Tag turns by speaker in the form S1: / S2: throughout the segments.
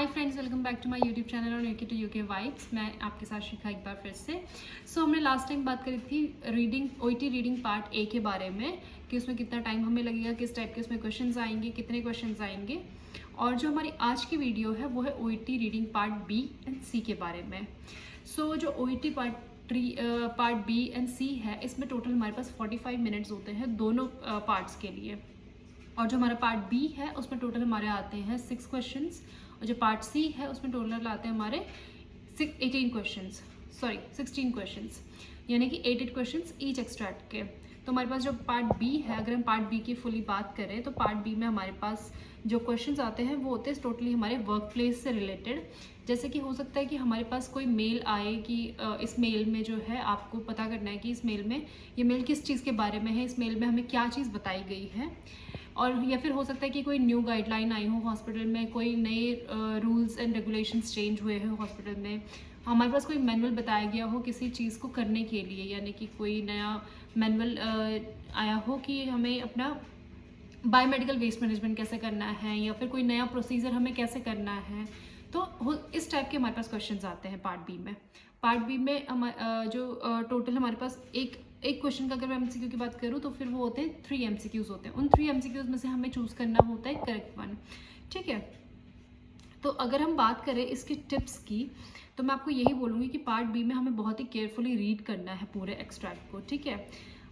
S1: Hi friends, welcome back to my YouTube channel और UK to UK vibes. मैं आपके साथ शिखा एक बार फिर से। हमने लास्ट टाइम बात करी थी reading OET reading part A के बारे में कि उसमें कितना टाइम हमें लगेगा, किस टाइप के उसमें क्वेश्चंस आएंगे, कितने क्वेश्चंस आएंगे। और जो हमारी आज की वीडियो है वो है OET reading part B and C के बारे में। जो OET part B and C है, इसमें टोटल हमारे पास 45 मिनट्स होते हैं दोनों पार्ट्स के लिए। और जो हमारा पार्ट बी है उसमें टोटल हमारे आते हैं 6 क्वेश्चंस, और जो पार्ट सी है उसमें टोटल आते हैं हमारे 16 क्वेश्चंस, यानी कि 8 क्वेश्चंस ईच एक्सट्रैक्ट के। तो हमारे पास जो पार्ट बी है, अगर हम पार्ट बी की फुली बात करें तो पार्ट बी में हमारे पास जो क्वेश्चंस आते हैं वो होते हैं टोटली हमारे वर्क प्लेस से रिलेटेड। जैसे कि हो सकता है कि हमारे पास कोई मेल आए कि इस मेल में जो है आपको पता करना है कि इस मेल में ये मेल किस चीज़ के बारे में है, इस मेल में हमें क्या चीज़ बताई गई है। और या फिर हो सकता है कि कोई न्यू गाइडलाइन आई हो हॉस्पिटल में, कोई नए रूल्स एंड रेगुलेशंस चेंज हुए हैं हॉस्पिटल में, हमारे पास कोई मैनुअल बताया गया हो किसी चीज़ को करने के लिए, यानी कि कोई नया मैनुअल आया हो कि हमें अपना बायोमेडिकल वेस्ट मैनेजमेंट कैसे करना है, या फिर कोई नया प्रोसीजर हमें कैसे करना है। तो इस टाइप के हमारे पास क्वेश्चंस आते हैं पार्ट बी में। पार्ट बी में जो टोटल हमारे पास एक क्वेश्चन का अगर मैं एमसीक्यू की बात करूँ तो फिर वो होते हैं 3 एमसीक्यूज होते हैं। उन 3 एमसीक्यूज में से हमें चूज़ करना होता है करेक्ट वन। ठीक है, तो अगर हम बात करें इसकी टिप्स की तो मैं आपको यही बोलूँगी कि पार्ट बी में हमें बहुत ही केयरफुली रीड करना है पूरे एक्सट्रैक्ट को। ठीक है,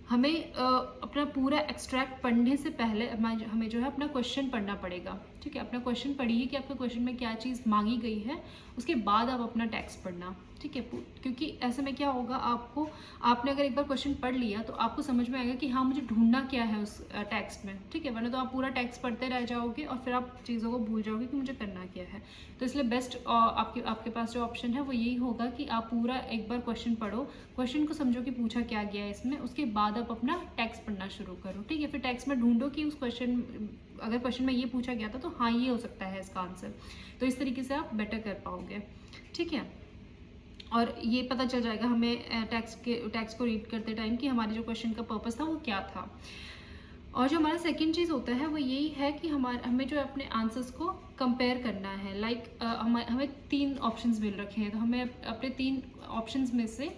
S1: हमें अपना पूरा एक्सट्रैक्ट पढ़ने से पहले हमें जो है अपना क्वेश्चन पढ़ना पड़ेगा। ठीक है, अपना क्वेश्चन पढ़िए कि आपके क्वेश्चन में क्या चीज़ मांगी गई है, उसके बाद आप अपना टेक्स्ट पढ़ना। ठीक है, क्योंकि ऐसे में क्या होगा, आपने अगर एक बार क्वेश्चन पढ़ लिया तो आपको समझ में आएगा कि हाँ मुझे ढूंढना क्या है उस टेक्स्ट में। ठीक है, वरना तो आप पूरा टेक्स्ट पढ़ते रह जाओगे और फिर आप चीज़ों को भूल जाओगे कि मुझे करना क्या है। तो इसलिए बेस्ट आपके पास जो ऑप्शन है वो यही होगा कि आप पूरा एक बार क्वेश्चन पढ़ो, क्वेश्चन को समझो कि पूछा क्या गया है इसमें, उसके बाद आप अपना टेक्स्ट पढ़ना शुरू करो। ठीक है, फिर टेक्स्ट में ढूंढो कि उस अगर क्वेश्चन में ये पूछा गया था तो हाँ ये हो सकता है इसका आंसर। तो इस तरीके से आप बेटर कर पाओगे। ठीक है, और ये पता चल जाएगा हमें टेक्स्ट को रीड करते टाइम कि हमारे जो क्वेश्चन का पर्पस था वो क्या था। और जो हमारा सेकंड चीज़ होता है वो यही है कि हमें जो अपने आंसर्स को कंपेयर करना है। हमें 3 ऑप्शंस मिल रखे हैं, तो हमें अपने 3 ऑप्शंस में से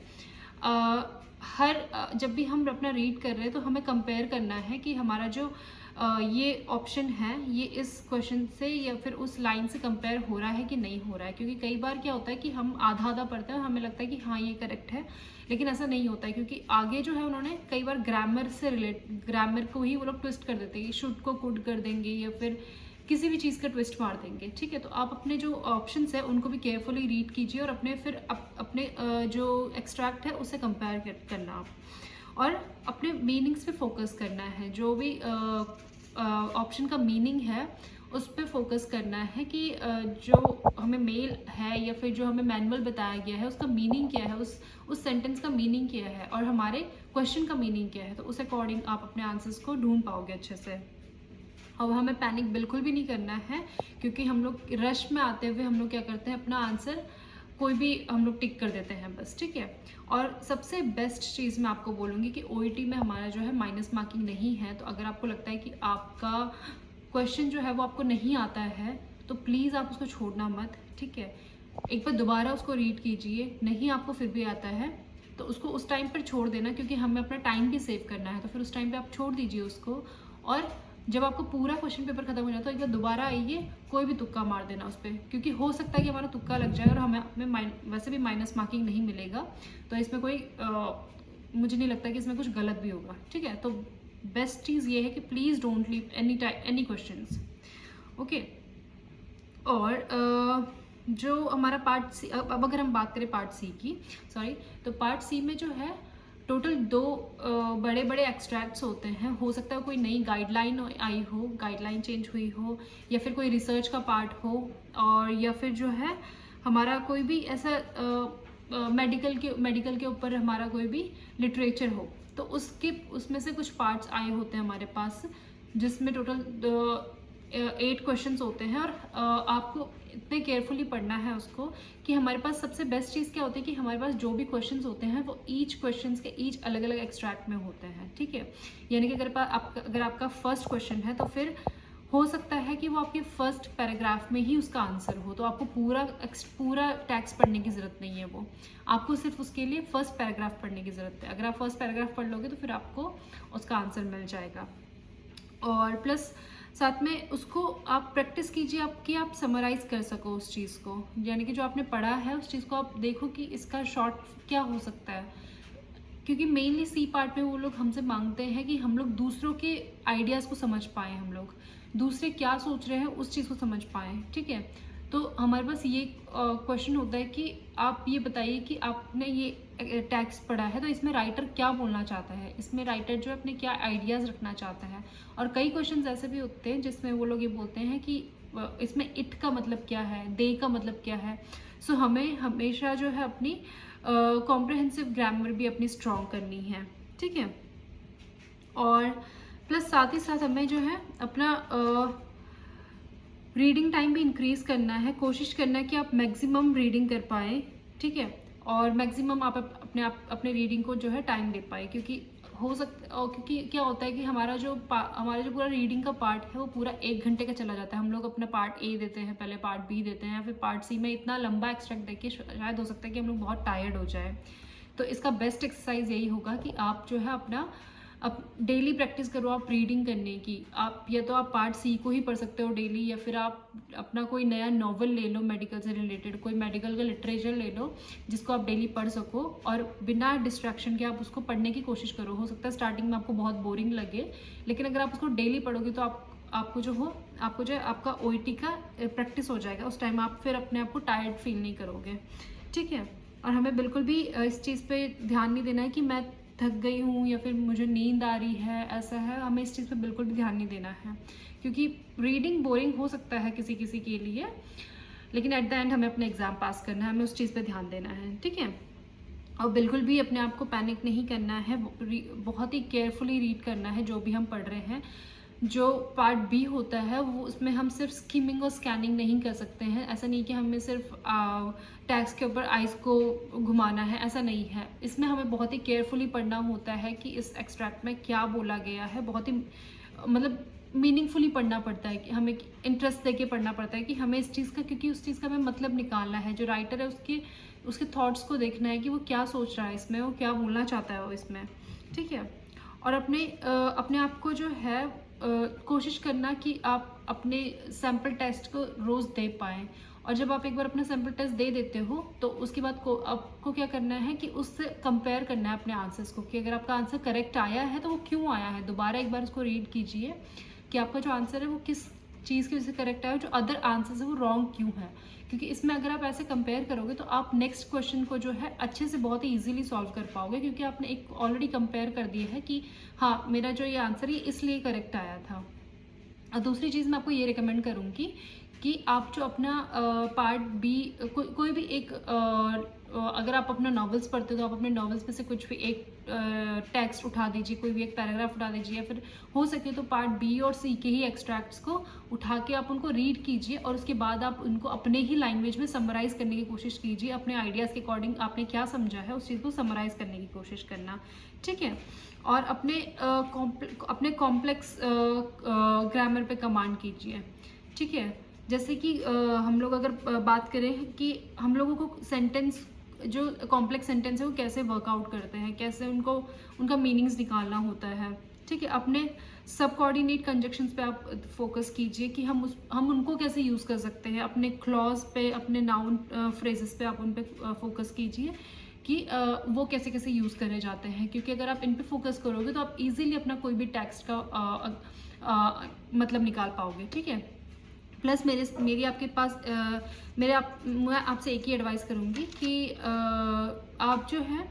S1: जब भी हम अपना रीड कर रहे हैं तो हमें कंपेयर करना है कि हमारा जो ये ऑप्शन है ये इस क्वेश्चन से या फिर उस लाइन से कंपेयर हो रहा है कि नहीं हो रहा है। क्योंकि कई बार क्या होता है कि हम आधा पढ़ते हैं और हमें लगता है कि हाँ ये करेक्ट है, लेकिन ऐसा नहीं होता है। क्योंकि आगे जो है उन्होंने कई बार ग्रामर को ही वो लोग ट्विस्ट कर देते हैं, कि शुड को कुड कर देंगे या फिर किसी भी चीज़ का ट्विस्ट मार देंगे। ठीक है, तो आप अपने जो ऑप्शंस है उनको भी केयरफुली रीड कीजिए और अपने जो एक्सट्रैक्ट है उसे कंपेयर करना आप, और अपने मीनिंग्स पे फोकस करना है। जो भी ऑप्शन का मीनिंग है उस पर फोकस करना है कि जो हमें मेल है या फिर जो हमें मैनुअल बताया गया है उसका मीनिंग क्या है, उस सेंटेंस का मीनिंग क्या है और हमारे क्वेश्चन का मीनिंग क्या है। तो उस अकॉर्डिंग आप अपने आंसर्स को ढूंढ पाओगे अच्छे से। और हमें पैनिक बिल्कुल भी नहीं करना है, क्योंकि हम लोग रश में आते हुए हम लोग क्या करते हैं, अपना आंसर कोई भी हम लोग टिक कर देते हैं बस। ठीक है, और सबसे बेस्ट चीज़ मैं आपको बोलूँगी कि ओईटी में हमारा जो है माइनस मार्किंग नहीं है। तो अगर आपको लगता है कि आपका क्वेश्चन जो है वो आपको नहीं आता है तो प्लीज़ आप उसको छोड़ना मत। ठीक है, एक बार दोबारा उसको रीड कीजिए, नहीं आपको फिर भी आता है तो उसको उस टाइम पर छोड़ देना, क्योंकि हमें अपना टाइम भी सेव करना है। तो फिर उस टाइम पे आप छोड़ दीजिए उसको, और जब आपको पूरा क्वेश्चन पेपर खत्म हो जाए तो एक बार दोबारा आइए, कोई भी तुक्का मार देना उस पर, क्योंकि हो सकता है कि हमारा तुक्का लग जाए और हमें वैसे भी माइनस मार्किंग नहीं मिलेगा। तो इसमें कोई मुझे नहीं लगता कि इसमें कुछ गलत भी होगा। ठीक है, तो बेस्ट चीज़ ये है कि please don't leave any questions. Okay, और जो हमारा पार्ट सी, अब अगर हम बात करें पार्ट सी की, तो पार्ट सी में जो है टोटल 2 बड़े बड़े एक्सट्रैक्ट्स होते हैं। हो सकता है कोई नई गाइडलाइन आई हो, गाइडलाइन चेंज हुई हो, या फिर कोई रिसर्च का पार्ट हो, और या फिर जो है हमारा कोई भी ऐसा मेडिकल के ऊपर हमारा कोई भी लिटरेचर हो। तो उसमें से कुछ पार्ट्स आए होते हैं हमारे पास, जिसमें टोटल 8 क्वेश्चंस होते हैं। और आपको इतने केयरफुली पढ़ना है उसको कि हमारे पास सबसे बेस्ट चीज़ क्या होती है कि हमारे पास जो भी क्वेश्चंस होते हैं वो ईच क्वेश्चंस के ईच अलग अलग एक्सट्रैक्ट में होते हैं। ठीक है, यानी कि अगर आपका फर्स्ट क्वेश्चन है तो फिर हो सकता है कि वो आपके फर्स्ट पैराग्राफ में ही उसका आंसर हो, तो आपको पूरा टेक्स्ट पढ़ने की ज़रूरत नहीं है, वो आपको सिर्फ उसके लिए फर्स्ट पैराग्राफ पढ़ने की ज़रूरत है। अगर आप फर्स्ट पैराग्राफ पढ़ लोगे तो फिर आपको उसका आंसर मिल जाएगा। और प्लस साथ में उसको आप प्रैक्टिस कीजिए आप समराइज़ कर सको उस चीज़ को, यानी कि जो आपने पढ़ा है उस चीज़ को आप देखो कि इसका शॉर्ट क्या हो सकता है, क्योंकि मेनली सी पार्ट में वो लोग हमसे मांगते हैं कि हम लोग दूसरों के आइडियाज़ को समझ पाएँ, हम लोग दूसरे क्या सोच रहे हैं उस चीज़ को समझ पाएँ, ठीक है। तो हमारे पास ये क्वेश्चन होता है कि आप ये बताइए कि आपने ये टेक्स्ट पढ़ा है तो इसमें राइटर क्या बोलना चाहता है, इसमें राइटर जो है अपने क्या आइडियाज़ रखना चाहता है। और कई क्वेश्चंस ऐसे भी होते हैं जिसमें वो लोग ये बोलते हैं कि इसमें इट का मतलब क्या है, दे का मतलब क्या है। सो हमें हमेशा जो है अपनी कॉम्प्रहेंसिव ग्रामर भी अपनी स्ट्रॉन्ग करनी है, ठीक है। और प्लस साथ ही साथ हमें जो है अपना रीडिंग टाइम भी इंक्रीज़ करना है, कोशिश करना है कि आप मैक्सिमम रीडिंग कर पाएँ, ठीक है। और मैक्सिमम आप अपने रीडिंग को जो है टाइम दे पाएँ, क्योंकि क्योंकि क्या होता है कि हमारा जो पूरा रीडिंग का पार्ट है वो पूरा 1 घंटे का चला जाता है। हम लोग अपना पार्ट ए देते हैं, पहले पार्ट बी देते हैं, फिर पार्ट सी में इतना लंबा एक्सट्रैक्ट देके शायद हो सकता है कि हम लोग बहुत टायर्ड हो जाए। तो इसका बेस्ट एक्सरसाइज यही होगा कि आप जो है अपना डेली प्रैक्टिस करो आप रीडिंग करने की। आप या तो आप पार्ट सी को ही पढ़ सकते हो डेली, या फिर आप अपना कोई नया नॉवल ले लो मेडिकल से रिलेटेड, कोई मेडिकल का लिटरेचर ले लो जिसको आप डेली पढ़ सको, और बिना डिस्ट्रैक्शन के आप उसको पढ़ने की कोशिश करो। हो सकता है स्टार्टिंग में आपको बहुत बोरिंग लगे, लेकिन अगर आप उसको डेली पढ़ोगे तो आपको जो है आपका ओईटी का प्रैक्टिस हो जाएगा। उस टाइम आप फिर अपने आप को टायर्ड फील नहीं करोगे, ठीक है। और हमें बिल्कुल भी इस चीज़ पे ध्यान नहीं देना है कि मैं थक गई हूँ या फिर मुझे नींद आ रही है, ऐसा है, हमें इस चीज़ पे बिल्कुल भी ध्यान नहीं देना है, क्योंकि रीडिंग बोरिंग हो सकता है किसी किसी के लिए, लेकिन एट द एंड हमें अपना एग्ज़ाम पास करना है, हमें उस चीज़ पे ध्यान देना है, ठीक है। और बिल्कुल भी अपने आप को पैनिक नहीं करना है, बहुत ही केयरफुली रीड करना है जो भी हम पढ़ रहे हैं। जो पार्ट बी होता है वो उसमें हम सिर्फ स्किमिंग और स्कैनिंग नहीं कर सकते हैं। ऐसा नहीं कि हमें सिर्फ टैक्स के ऊपर आइज़ को घुमाना है, ऐसा नहीं है। इसमें हमें बहुत ही केयरफुली पढ़ना होता है कि इस एक्सट्रैक्ट में क्या बोला गया है, बहुत ही मतलब मीनिंगफुली पढ़ना पड़ता है, कि हमें इंटरेस्ट देके पढ़ना पड़ता है कि हमें इस चीज़ का, क्योंकि उस चीज़ का हमें मतलब निकालना है। जो राइटर है उसके थॉट्स को देखना है कि वो क्या सोच रहा है इसमें, वो क्या बोलना चाहता है वो इसमें, ठीक है। और अपने आप को जो है कोशिश करना कि आप अपने सैम्पल टेस्ट को रोज़ दे पाएँ। और जब आप एक बार अपना सैम्पल टेस्ट दे देते हो तो उसके बाद आपको क्या करना है कि उससे कंपेयर करना है अपने आंसर्स को, कि अगर आपका आंसर करेक्ट आया है तो वो क्यों आया है। दोबारा एक बार उसको रीड कीजिए कि आपका जो आंसर है वो किस चीज़ की वजह से करेक्ट आया, जो अदर आंसर्स है वो रॉन्ग क्यों है। क्योंकि इसमें अगर आप ऐसे कंपेयर करोगे तो आप नेक्स्ट क्वेश्चन को जो है अच्छे से बहुत ही ईजिली सॉल्व कर पाओगे, क्योंकि आपने एक ऑलरेडी कंपेयर कर दिया है कि हाँ मेरा जो ये आंसर है इसलिए करेक्ट आया था। और दूसरी चीज़ मैं आपको ये रिकमेंड करूँगी कि आप जो अपना पार्ट बी कोई भी एक अगर आप अपना नॉवेल्स पढ़ते हो तो आप अपने नॉवेल्स में से कुछ भी एक टेक्स्ट उठा दीजिए, कोई भी एक पैराग्राफ उठा दीजिए, या फिर हो सके तो पार्ट बी और सी के ही एक्सट्रैक्ट्स को उठा के आप उनको रीड कीजिए, और उसके बाद आप उनको अपने ही लैंग्वेज में समराइज़ करने की कोशिश कीजिए। अपने आइडियाज़ के अकॉर्डिंग आपने क्या समझा है उस चीज़ को समराइज़ करने की कोशिश करना, ठीक है। और अपने कॉम्प्लेक्स ग्रामर पे कमांड कीजिए, ठीक है। जैसे कि हम लोग अगर बात करें कि हम लोगों को सेंटेंस, जो कॉम्प्लेक्स सेंटेंस है वो कैसे वर्कआउट करते हैं, कैसे उनका मीनिंग्स निकालना होता है, ठीक है। अपने सब कोऑर्डिनेट कंजक्शंस पे आप फोकस कीजिए कि हम उनको कैसे यूज़ कर सकते हैं। अपने क्लॉज पे, अपने नाउन फ्रेजेस पे आप उन पे फोकस कीजिए कि वो कैसे कैसे यूज़ करे जाते हैं, क्योंकि अगर आप इन पे फोकस करोगे तो आप इजीली अपना कोई भी टेक्स्ट का मतलब निकाल पाओगे, ठीक है। प्लस मैं आपसे एक ही एडवाइस करूँगी कि आप जो है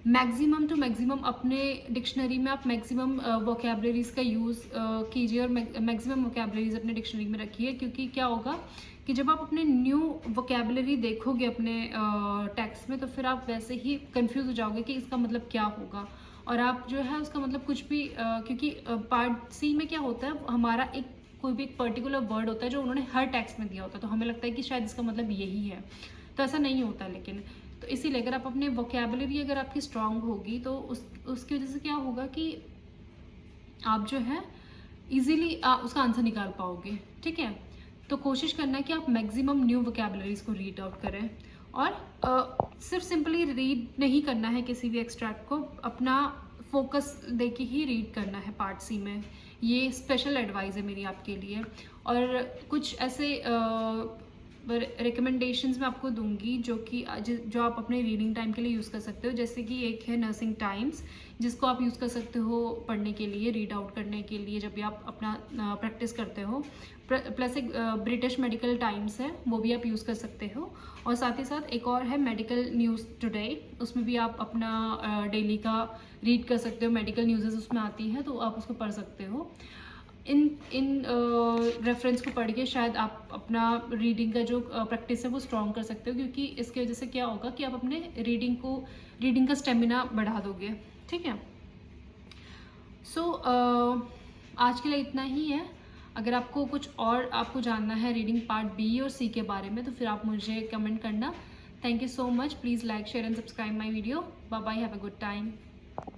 S1: मैक्सिमम टू मैक्सिमम अपने डिक्शनरी में आप मैक्सिमम वोकैबलरीज़ का यूज़ कीजिए, और मैक्सिमम वोकैबलरीज़ अपने डिक्शनरी में रखिए। क्योंकि क्या होगा कि जब आप अपने न्यू वोकैबलरी देखोगे अपने टेक्स्ट में तो फिर आप वैसे ही कंफ्यूज हो जाओगे कि इसका मतलब क्या होगा, और आप जो है उसका मतलब कुछ भी क्योंकि पार्ट सी में क्या होता है, हमारा कोई भी एक पर्टिकुलर वर्ड होता है जो उन्होंने हर टेक्स्ट में दिया होता है, तो हमें लगता है कि शायद इसका मतलब यही है, तो ऐसा नहीं होता। लेकिन तो इसीलिए अगर आप अपने वोकैबलरी अगर आपकी स्ट्रांग होगी तो उसकी वजह से क्या होगा कि आप जो है इजीली उसका आंसर निकाल पाओगे। ठीक है, तो कोशिश करना कि आप मैक्सिमम न्यू वोकेबलरीज को रीड आउट करें, और सिर्फ सिंपली रीड नहीं करना है किसी भी एक्सट्रैक्ट को, अपना फोकस देके ही रीड करना है पार्ट सी में। ये स्पेशल एडवाइस है मेरी आपके लिए। और कुछ ऐसे रिकमेंडेशंस मैं आपको दूंगी जो आप अपने रीडिंग टाइम के लिए यूज़ कर सकते हो। जैसे कि एक है नर्सिंग टाइम्स, जिसको आप यूज़ कर सकते हो पढ़ने के लिए, रीड आउट करने के लिए जब भी आप अपना प्रैक्टिस करते हो। प्लस एक ब्रिटिश मेडिकल टाइम्स है, वो भी आप यूज़ कर सकते हो। और साथ ही साथ एक और है मेडिकल न्यूज़ टुडे, उसमें भी आप अपना डेली का रीड कर सकते हो। मेडिकल न्यूज़ उसमें आती हैं तो आप उसको पढ़ सकते हो। इन रेफरेंस को पढ़ के शायद आप अपना रीडिंग का जो प्रैक्टिस है वो स्ट्रॉन्ग कर सकते हो, क्योंकि इसकी वजह से क्या होगा कि आप अपने रीडिंग का स्टेमिना बढ़ा दोगे। ठीक है, सो आज के लिए इतना ही है। अगर आपको कुछ और आपको जानना है रीडिंग पार्ट बी और सी के बारे में, तो फिर आप मुझे कमेंट करना। Thank you so much. Please like, share and subscribe my video. Bye bye, have a good time.